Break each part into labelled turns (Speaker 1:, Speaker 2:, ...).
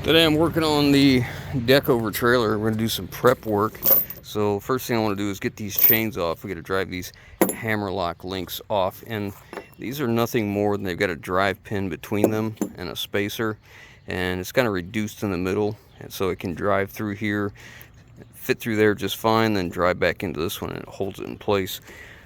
Speaker 1: Today I'm working on the deck over trailer. We're going to do some prep work. So first thing I want to do is get these chains off. We got to drive these Hammerlock links off, and these are nothing more than they've got a drive pin between them and a spacer, and it's kind of reduced in the middle, and so it can drive through here, fit through there just fine, then drive back into this one and it holds it in place.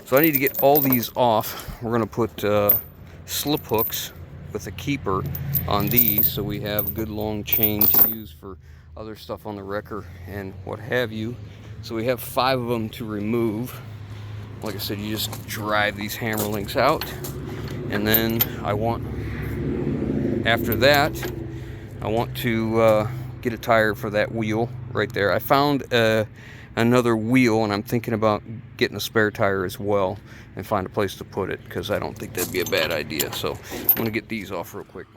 Speaker 1: So I need to get all these off. We're going to put slip hooks with a keeper on these so we have a good long chain to use for other stuff on the wrecker and what have you. So we have 5 of them to remove. Like I said, you just drive these hammer links out, and then after that I want to get a tire for that wheel right there. I found another wheel, and I'm thinking about getting a spare tire as well and find a place to put it, because I don't think that'd be a bad idea. So I'm going to get these off real quick.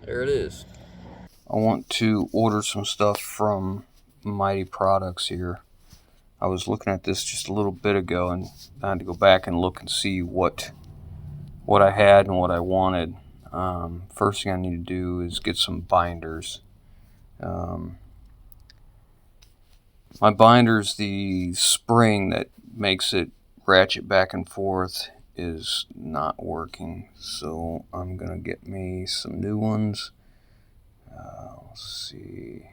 Speaker 1: There it is. I want to order some stuff from Mighty Products here. I was looking at this just a little bit ago, and I had to go back and look and see what I had and what I wanted. First thing I need to do is get some binders. My binders, the spring that makes it ratchet back and forth is not working, so I'm gonna get me some new ones. Let's see,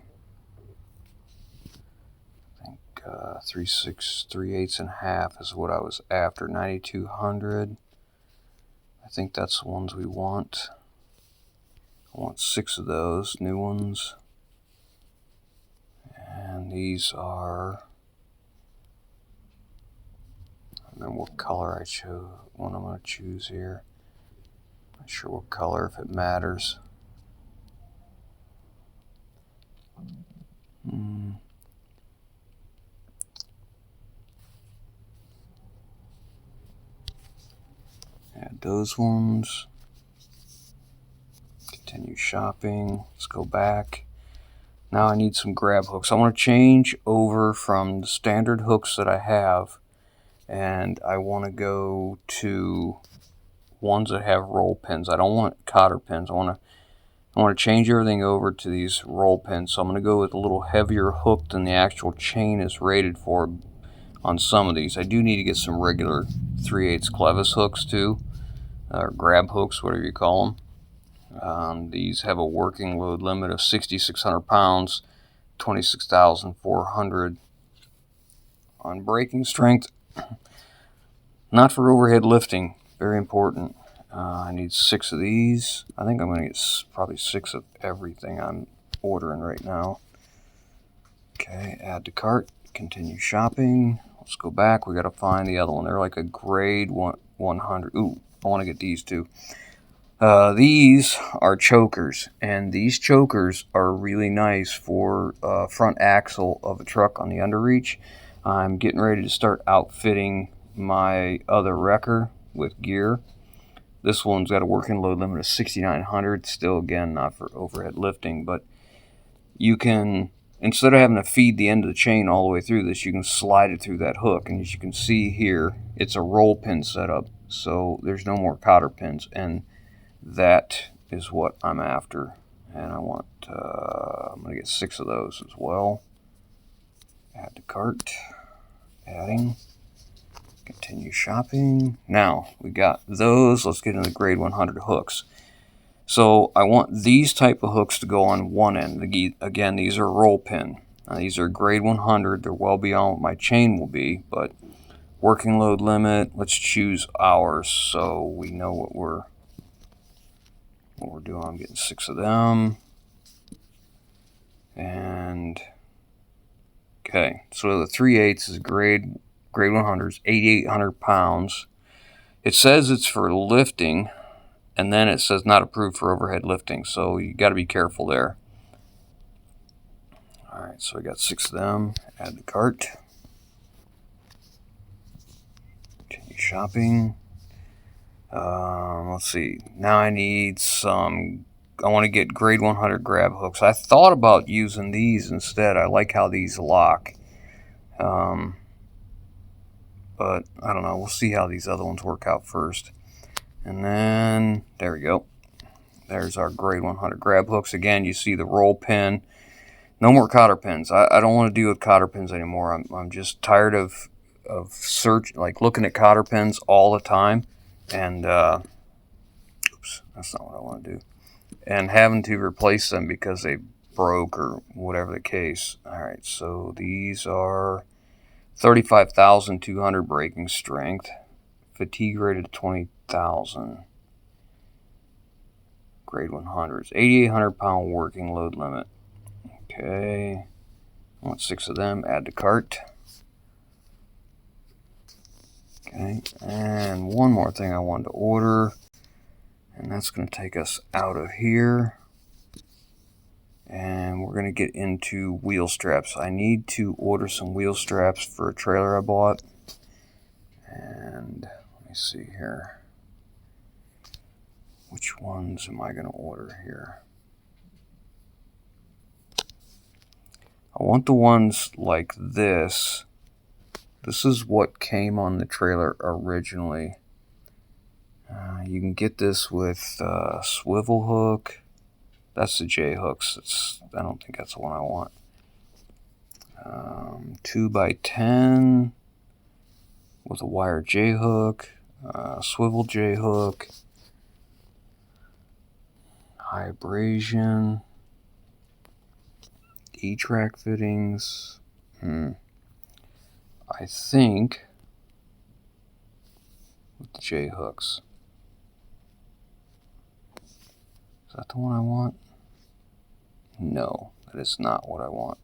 Speaker 1: I think 3/6, 3/8 and a half is what I was after. 9200. I think that's the ones we want. I want 6 of those new ones, and these are, I don't remember what color I chose. One I'm going to choose here. Not sure what color, if it matters. Add those ones. Continue shopping. Let's go back. Now I need some grab hooks. I want to change over from the standard hooks that I have, and I want to go to ones that have roll pins. I don't want cotter pins. I want to change everything over to these roll pins. So I'm going to go with a little heavier hook than the actual chain is rated for on some of these. I do need to get some regular 3/8 clevis hooks too, or grab hooks, whatever you call them. These have a working load limit of 6,600 pounds, 26,400 on braking strength. Not for overhead lifting, very important. I need 6 of these. I think I'm going to get probably 6 of everything I'm ordering right now. Okay, add to cart, continue shopping. Let's go back. We got to find the other one. They're like a grade 100. Ooh, I want to get these too. These are chokers, and these chokers are really nice for front axle of a truck on the underreach. I'm getting ready to start outfitting my other wrecker with gear. This one's got a working load limit of 6,900. Still, again, not for overhead lifting, but you can, instead of having to feed the end of the chain all the way through this, you can slide it through that hook. And as you can see here, it's a roll pin setup, so there's no more cotter pins, and that is what I'm after. And I want, I'm going to get 6 of those as well. Add to cart. Adding. Continue shopping. Now, we got those. Let's get into the grade 100 hooks. So I want these type of hooks to go on one end. Again, these are roll pin. Now, these are grade 100. They're well beyond what my chain will be, but working load limit, let's choose ours so we know what we're doing. I'm getting 6 of them. And okay, so the 3/8 is grade 100s, 8,800 pounds. It says it's for lifting, and then it says not approved for overhead lifting, so you got to be careful there. All right, so I got 6 of them. Add to cart. Continue shopping. Let's see. Now I need some. I want to get grade 100 grab hooks. I thought about using these instead. I like how these lock. But I don't know. We'll see how these other ones work out first. And then, there we go. There's our grade 100 grab hooks. Again, you see the roll pin. No more cotter pins. I don't want to deal with cotter pins anymore. I'm just tired of looking at cotter pins all the time. And, oops, that's not what I want to do. And having to replace them because they broke or whatever the case. All right, so these are 35,200 breaking strength. Fatigue rated 20,000. Grade 100s. 8,800 pound working load limit. Okay. I want 6 of them. Add to cart. Okay. And one more thing I wanted to order. And that's going to take us out of here. And we're going to get into wheel straps. I need to order some wheel straps for a trailer I bought. And let me see here. Which ones am I going to order here? I want the ones like this. This is what came on the trailer originally. You can get this with swivel hook. That's the J hooks. I don't think that's the one I want. 2x10 with a wire J hook, swivel J hook, high abrasion, E-track fittings. I think with the J hooks. Is that the one I want? No, that is not what I want.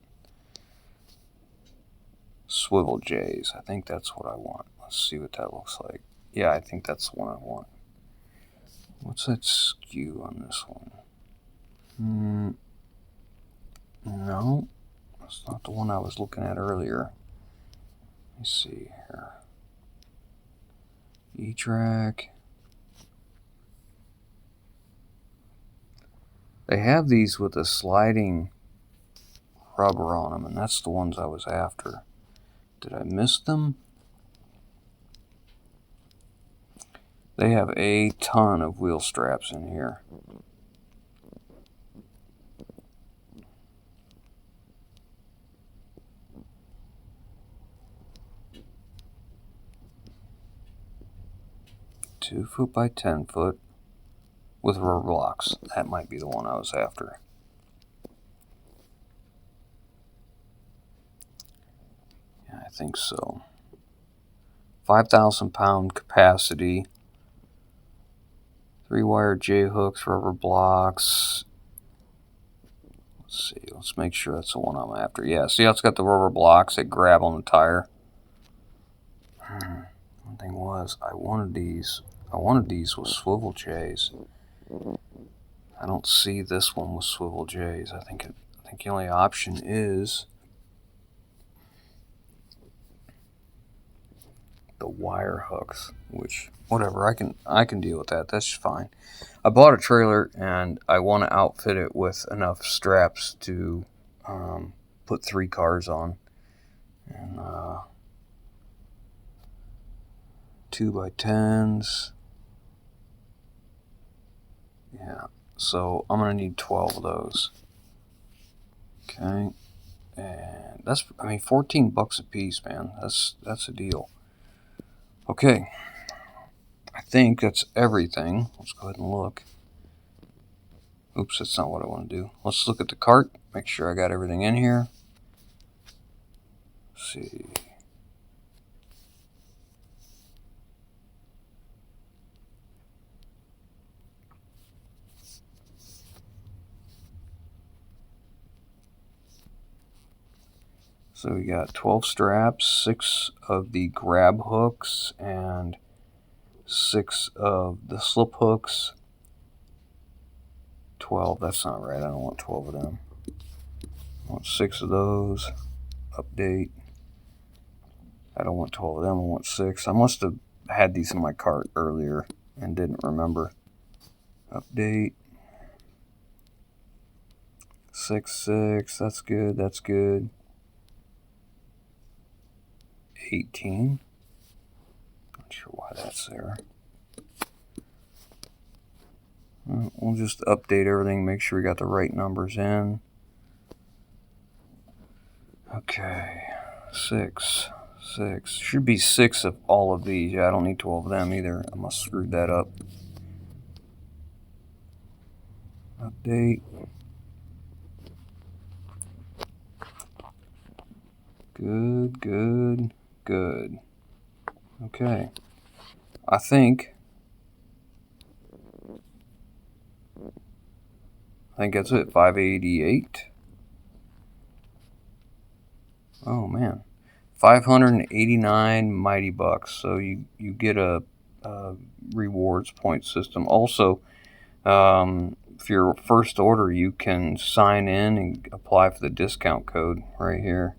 Speaker 1: Swivel J's. I think that's what I want. Let's see what that looks like. Yeah, I think that's the one I want. What's that skew on this one? No, that's not the one I was looking at earlier. Let me see here. E-track. They have these with a sliding rubber on them, and that's the ones I was after. Did I miss them? They have a ton of wheel straps in here. Two foot by 10 foot with rubber blocks. That might be the one I was after. Yeah, I think so. 5,000 pound capacity. 3-wire J hooks, rubber blocks. Let's see. Let's make sure that's the one I'm after. Yeah, see how it's got the rubber blocks that grab on the tire? One thing was, I wanted these with swivel J's. I don't see this one with swivel J's. I think the only option is the wire hooks, which whatever, I can deal with that. That's fine. I bought a trailer and I want to outfit it with enough straps to put 3 cars on, and 2x10s. Yeah, so I'm gonna need 12 of those. Okay, and that's, I mean, $14 a piece, man. That's a deal. Okay, I think that's everything. Let's go ahead and look. Oops, that's not what I want to do. Let's look at the cart, make sure I got everything in here. Let's see. So we got 12 straps, 6 of the grab hooks, and 6 of the slip hooks. 12, that's not right. I don't want 12 of them. I want 6 of those. Update. I don't want 12 of them. I want 6. I must have had these in my cart earlier and didn't remember. Update. 6, 6. That's good. That's good. 18. Not sure why that's there. We'll just update everything, make sure we got the right numbers in. Okay, 6, 6. Should be 6 of all of these. Yeah, I don't need 12 of them either. I must have screwed that up. Update. Good, good, good. Okay. I think that's it. 588. Oh man, 589 mighty bucks. So you get a rewards point system. Also, for your first order, you can sign in and apply for the discount code right here.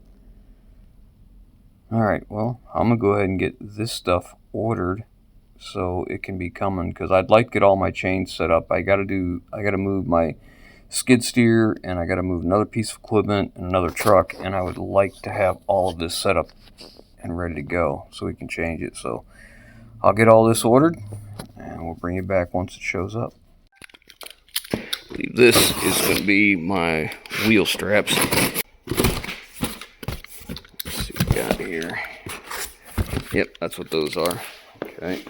Speaker 1: All right. Well, I'm gonna go ahead and get this stuff ordered so it can be coming, because I'd like to get all my chains set up. I gotta move my skid steer, and I gotta move another piece of equipment and another truck, and I would like to have all of this set up and ready to go so we can change it. So I'll get all this ordered and we'll bring it back once it shows up. I believe this is going to be my wheel straps. Let's see what we got here. Yep, that's what those are. Okay.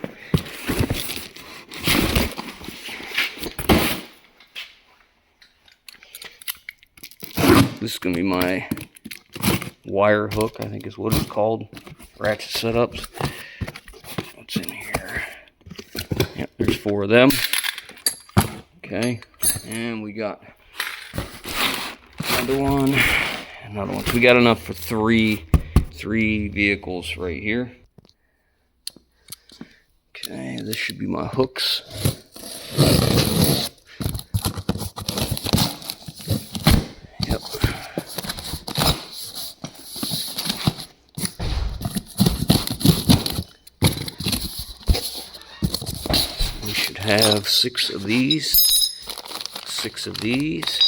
Speaker 1: This is going to be my wire hook, I think is what it's called. Ratchet setups. What's in here? Yep, there's 4 of them. Okay, and we got another one. So we got enough for three vehicles right here. Okay, this should be my hooks. Yep. We should have 6 of these, 6 of these.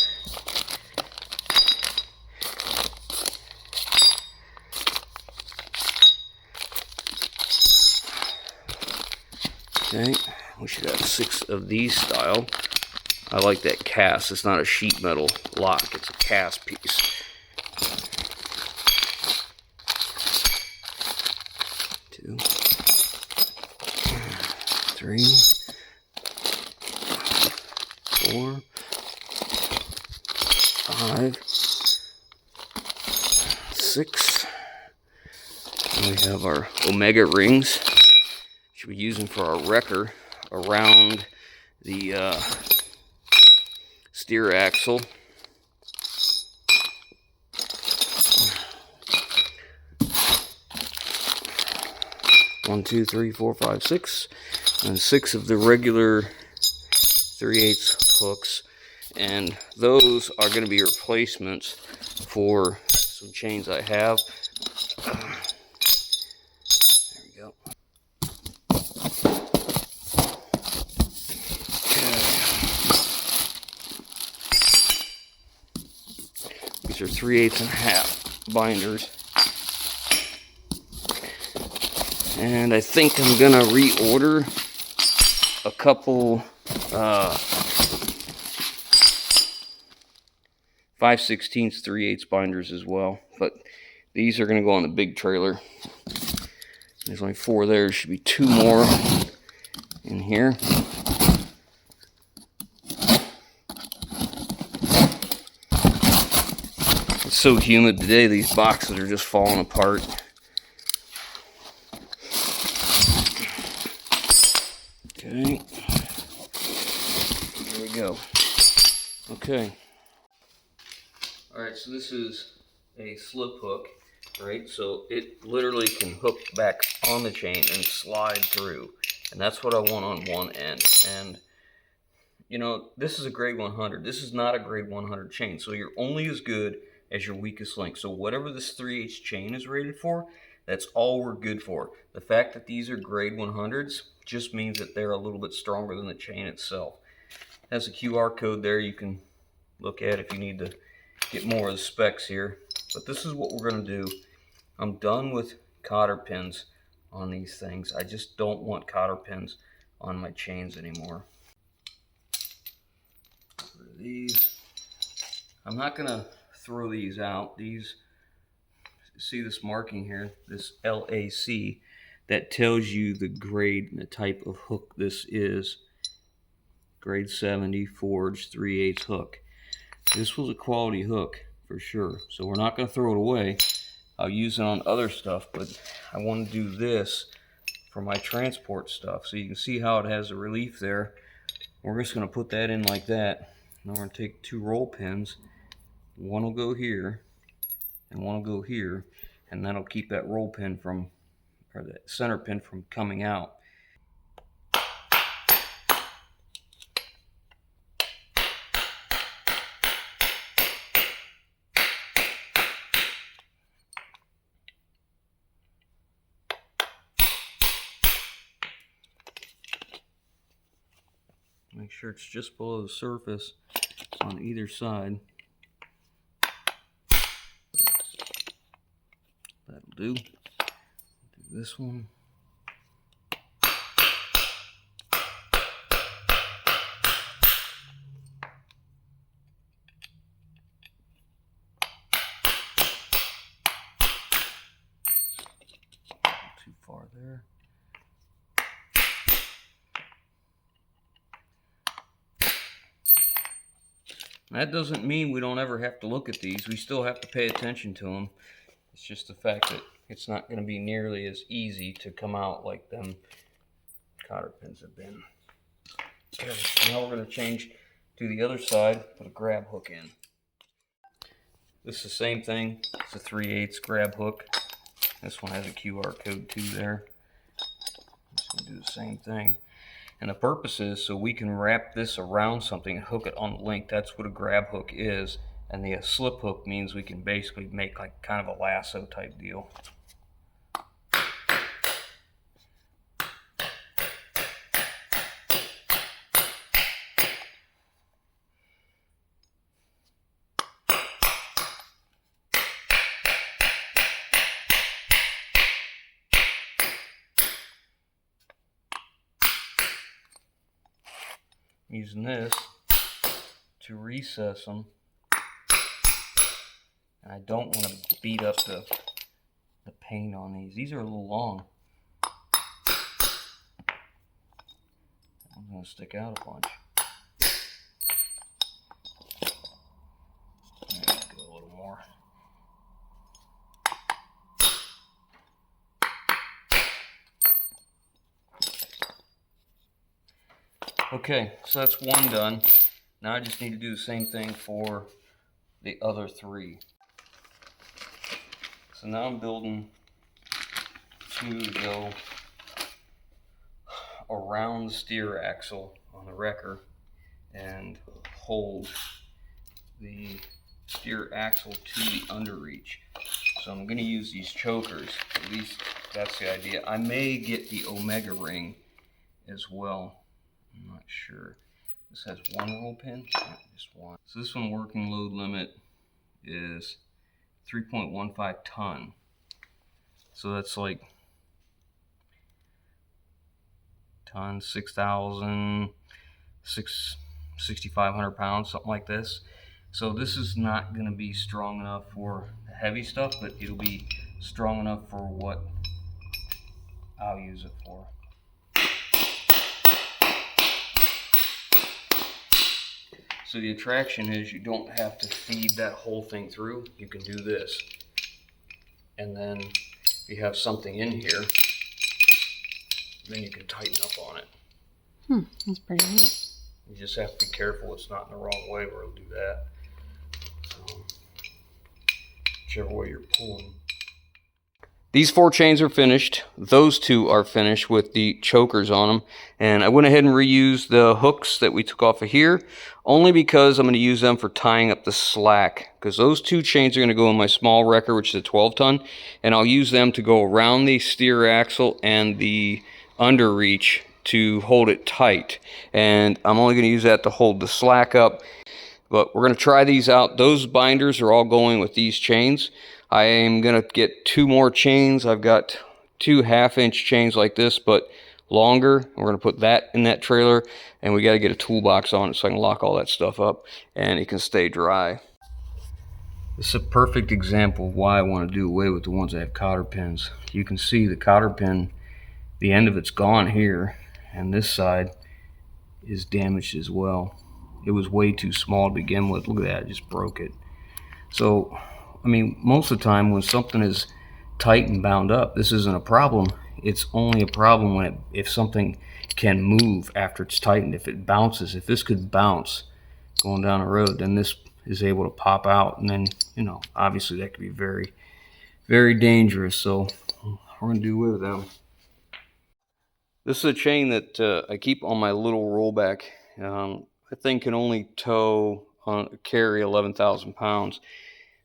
Speaker 1: Okay, we should have 6 of these style. I like that cast. It's not a sheet metal lock, it's a cast piece. 2, 3, 4, 5, 6. And we have our Omega rings. Should be using for our wrecker around the steer axle. One, 2, 3, 4, 5, 6, and 6 of the regular 3/8 hooks, and those are going to be replacements for some chains I have. There we go. These are 3/8 binders. And I think I'm gonna reorder a couple 5/16 3/8 binders as well. But these are gonna go on the big trailer. There's only 4 there. There should be 2 more in here. It's so humid today, these boxes are just falling apart. Okay, there we go. Okay. Alright, so this is a slip hook. right? So it literally can hook back on the chain and slide through. And that's what I want on one end. And you know, this is a grade 100. This is not a grade 100 chain. So you're only as good as your weakest link. So whatever this 3/8 chain is rated for, that's all we're good for. The fact that these are grade 100s just means that they're a little bit stronger than the chain itself. It has a QR code there you can look at if you need to get more of the specs here. But this is what we're going to do. I'm done with cotter pins on these things. I just don't want cotter pins on my chains anymore. These, I'm not going to throw these out. These, see this marking here, this LAC, that tells you the grade and the type of hook this is. Grade 70 forged 3/8 hook. This was a quality hook for sure, so we're not going to throw it away. I'll use it on other stuff, but I want to do this for my transport stuff. So you can see how it has a relief there. We're just going to put that in like that. Now we're going to take 2 roll pins. One will go here, and one will go here, and that'll keep that roll pin from, or that center pin from coming out. Make sure it's just below the surface on either side. That'll do. Do this one. Too far there. That doesn't mean we don't ever have to look at these. We still have to pay attention to them. It's just the fact that it's not going to be nearly as easy to come out like them cotter pins have been. Okay, now we're going to change to the other side, put a grab hook in. This is the same thing. It's a 3/8 grab hook. This one has a QR code too there. Just going to do the same thing. And the purpose is so we can wrap this around something and hook it on the link. That's what a grab hook is. And the slip hook means we can basically make like kind of a lasso type deal. Using this to recess them, and I don't want to beat up the paint on these. These are a little long. I'm going to stick out a bunch. Let's go a little more. Okay, so that's one done. Now I just need to do the same thing for the other 3. So now I'm building 2 to go around the steer axle on the wrecker and hold the steer axle to the underreach. So I'm going to use these chokers. At least that's the idea. I may get the Omega ring as well. I'm not sure. This has 1 roll pin, just 1. So this one working load limit is 3.15 ton. So that's like ton, 6,500 pounds, something like this. So this is not going to be strong enough for the heavy stuff, but it'll be strong enough for what I'll use it for. So the attraction is you don't have to feed that whole thing through. You can do this. And then you have something in here, then you can tighten up on it.
Speaker 2: That's pretty neat.
Speaker 1: You just have to be careful it's not in the wrong way where it'll do that. So, whichever way you're pulling. These 4 chains are finished. Those 2 are finished with the chokers on them. And I went ahead and reused the hooks that we took off of here, only because I'm going to use them for tying up the slack. Because those 2 chains are going to go in my small wrecker, which is a 12-ton. And I'll use them to go around the steer axle and the underreach to hold it tight. And I'm only going to use that to hold the slack up. But we're going to try these out. Those binders are all going with these chains. I am going to get 2 more chains. I've got 2 half-inch chains like this, but longer. We're going to put that in that trailer, and we got to get a toolbox on it so I can lock all that stuff up and it can stay dry. This is a perfect example of why I want to do away with the ones that have cotter pins. You can see the cotter pin, the end of it's gone here, and this side is damaged as well. It was way too small to begin with. Look at that, it just broke it. So, I mean, most of the time when something is tight and bound up, this isn't a problem. It's only a problem when if something can move after it's tightened. If it bounces, if this could bounce going down the road, then this is able to pop out, and then, you know, obviously that could be very, very dangerous. So we're going to do away with that. This is a chain that I keep on my little rollback. That thing can only carry 11,000 pounds.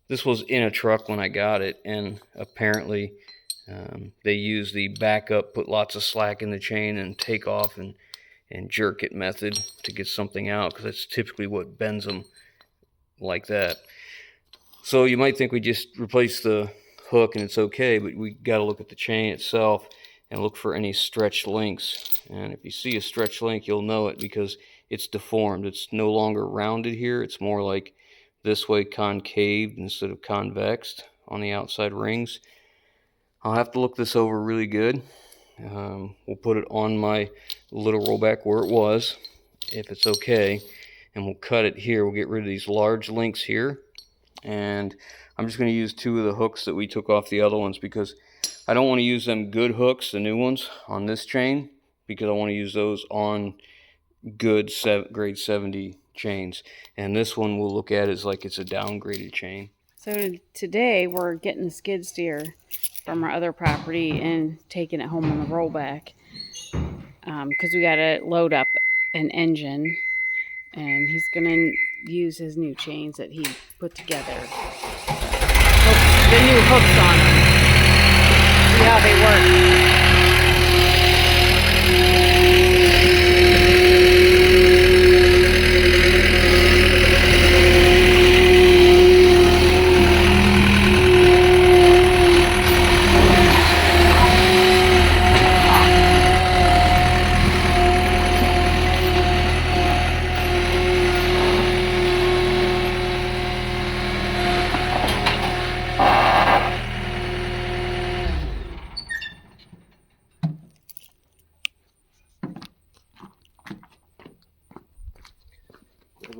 Speaker 1: This was in a truck when I got it, and apparently they use the backup, put lots of slack in the chain and take off and jerk it method to get something out, because that's typically what bends them like that. So you might think we just replace the hook and it's okay, but we got to look at the chain itself and look for any stretched links. And if you see a stretched link, you'll know it because it's deformed. It's no longer rounded here. It's more like this way, concave instead of convexed on the outside rings. I'll have to look this over really good. We'll put it on my little rollback where it was, if it's okay, and we'll cut it here. We'll get rid of these large links here, and I'm just going to use 2 of the hooks that we took off the other ones, because I don't want to use them good hooks, the new ones, on this chain, because I want to use those on good grade 70 chains. And this one we'll look at as like it's a downgraded chain.
Speaker 2: So today we're getting the skid steer from our other property and taking it home on the rollback, because we got to load up an engine, and he's going to use his new chains that he put together. The new hooks on them. See how they work.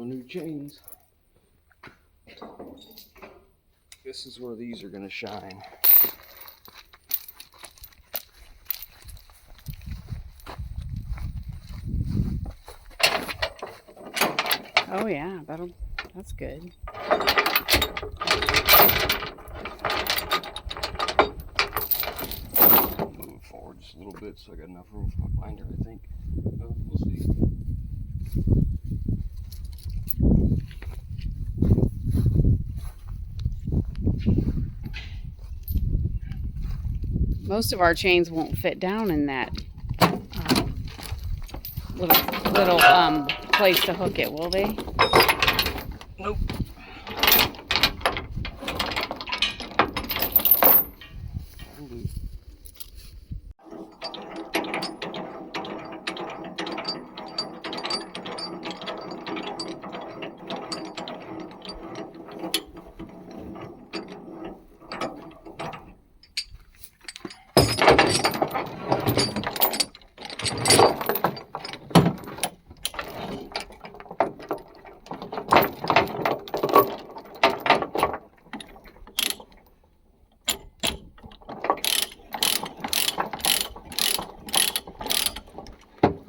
Speaker 1: New chains. This is where these are going to shine.
Speaker 2: Oh yeah, that's good.
Speaker 1: Move it forward just a little bit so I got enough room for my binder, I think. We'll see.
Speaker 2: Most of our chains won't fit down in that little place to hook it, will they?
Speaker 1: Nope.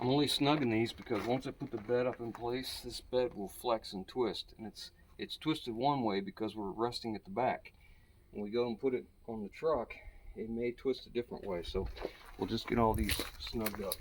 Speaker 1: I'm only snugging these because once I put the bed up in place, this bed will flex and twist, and it's twisted one way because we're resting at the back. When we go and put it on the truck, it may twist a different way. So we'll just get all these snugged up.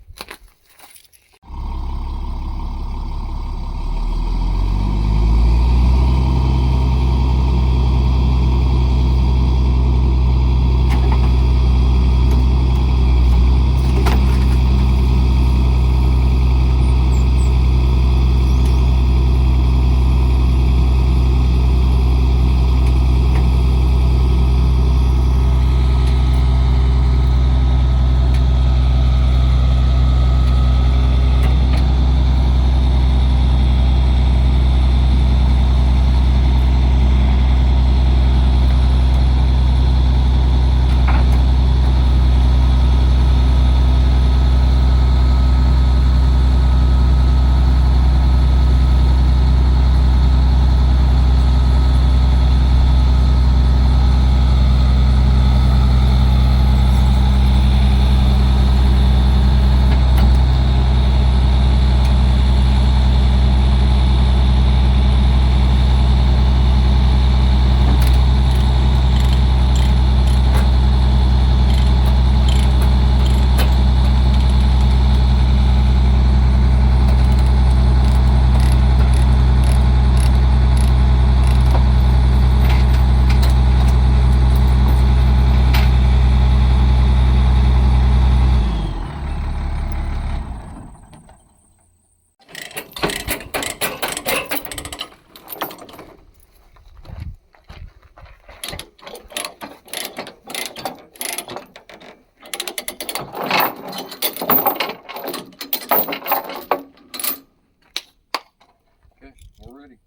Speaker 1: We're ready.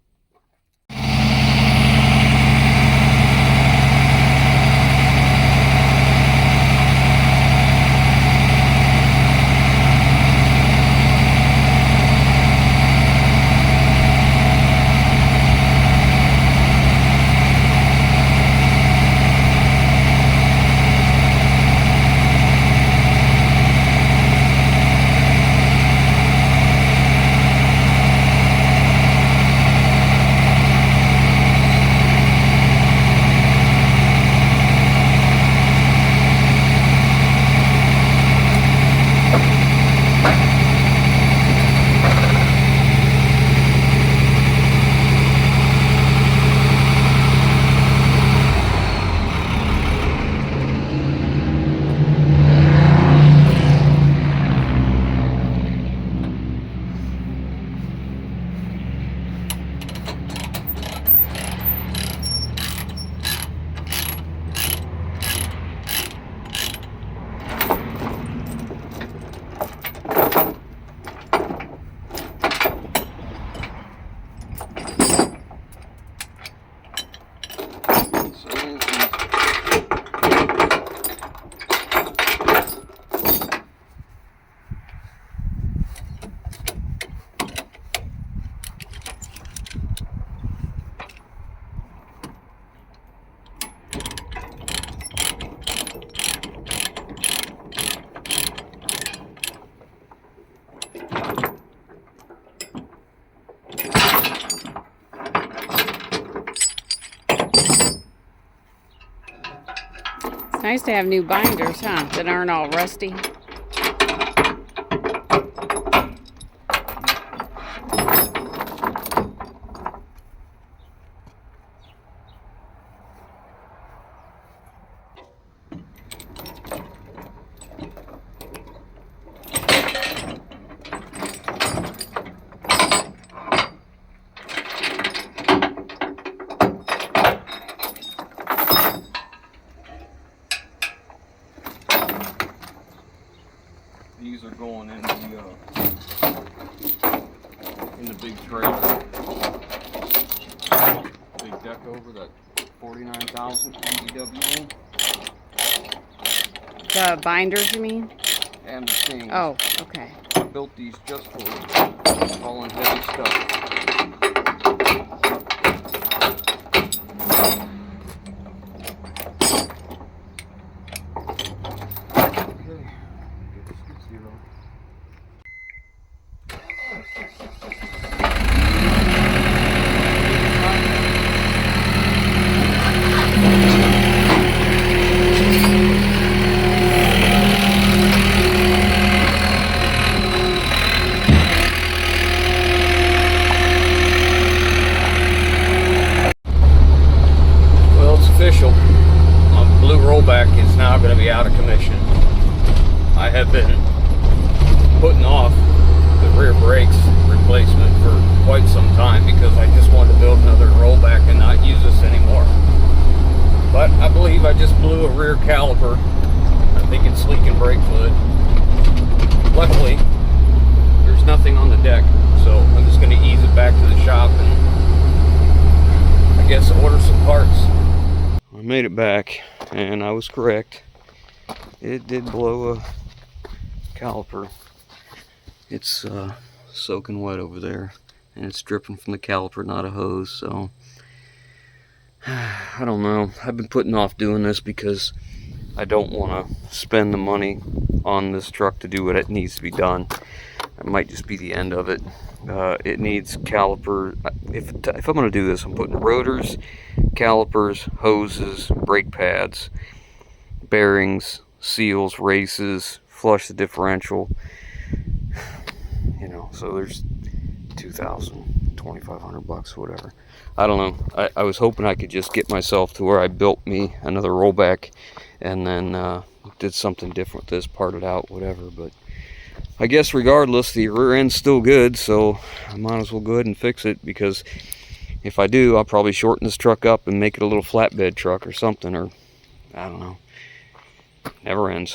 Speaker 2: Nice to have new binders, huh? That aren't all rusty.
Speaker 1: These are going in the big trailer. Big deck over that 49,000 MDW.
Speaker 2: The binders, you mean?
Speaker 1: And the chains.
Speaker 2: Oh, okay.
Speaker 1: I built these just for hauling heavy stuff. now going to be out of commission. I have been putting off the rear brakes replacement for quite some time because I just wanted to build another rollback and not use this anymore. But I believe I just blew a rear caliper. I think it's leaking brake fluid. Luckily, there's nothing on the deck, so I'm just going to ease it back to the shop and I guess order some parts. I made it back and I was correct. It did blow a caliper. It's soaking wet over there and it's dripping from the caliper, not a hose, so I don't know. I've been putting off doing this because I don't want to spend the money on this truck to do what it needs to be done. It might just be the end of it. It needs caliper. If I'm going to do this, I'm putting rotors, calipers, hoses, brake pads, bearings, seals, races, flush the differential. You know, so there's $2,000, $2,500, whatever. I don't know. I was hoping I could just get myself to where I built me another rollback and then did something different with this, parted out, whatever. But I guess regardless, the rear end's still good, so I might as well go ahead and fix it, because if I do, I'll probably shorten this truck up and make it a little flatbed truck or something, or I don't know. Never ends.